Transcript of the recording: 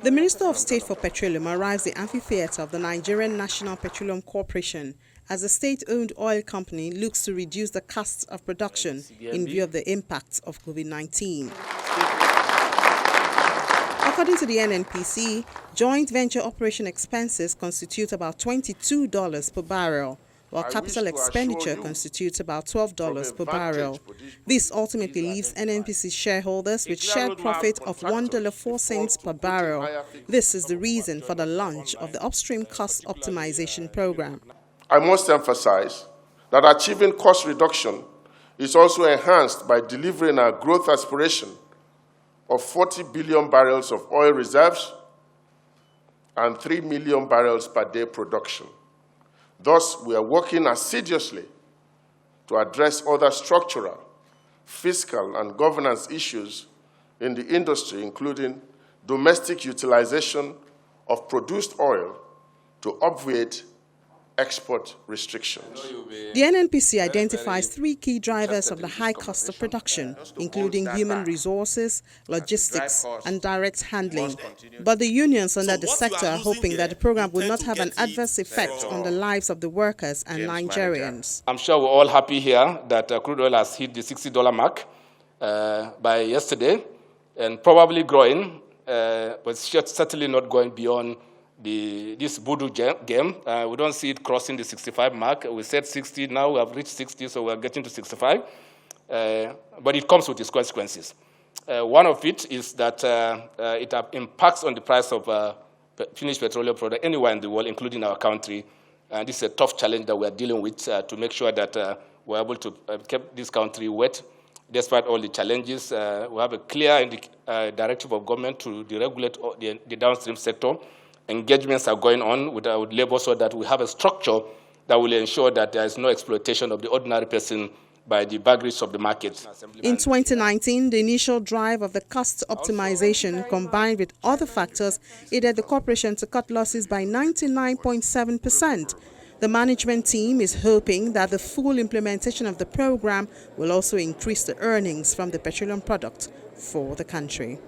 The Minister of State for Petroleum arrives at the amphitheatre of the Nigerian National Petroleum Corporation as the state-owned oil company looks to reduce the costs of production in view of the impacts of COVID-19. According to the NNPC, joint venture operation expenses constitute about $22 per barrel, while capital expenditure constitutes about $12 per barrel. This ultimately leaves NNPC shareholders with shared profit of $1.04 per barrel. This is the reason for the launch of the upstream cost optimization program. I must emphasize that achieving cost reduction is also enhanced by delivering our growth aspiration of 40 billion barrels of oil reserves and 3 million barrels per day production. Thus, we are working assiduously to address other structural, fiscal, and governance issues in the industry, including domestic utilization of produced oil to obviate export restrictions. The NNPC identifies three key drivers of the high cost of production, including human resources, logistics, and direct handling. But the unions under the sector are hoping that the program will not have an adverse effect on the lives of the workers and Nigerians. I'm sure we're all happy here that crude oil has hit the $60 mark by yesterday, and probably growing, but certainly not going beyond this voodoo game. We don't see it crossing the 65 mark. We said 60, now we have reached 60, so we're getting to 65. But it comes with its consequences. One of it is that it impacts on the price of finished petroleum product anywhere in the world, including our country. And this is a tough challenge that we're dealing with to make sure that we're able to keep this country wet despite all the challenges. We have a clear directive of government to deregulate the downstream sector. Engagements are going on with labor so that we have a structure that will ensure that there is no exploitation of the ordinary person by the vagaries of the market. In 2019, the initial drive of the cost optimization combined with other factors aided the corporation to cut losses by 99.7%. The management team is hoping that the full implementation of the program will also increase the earnings from the petroleum product for the country.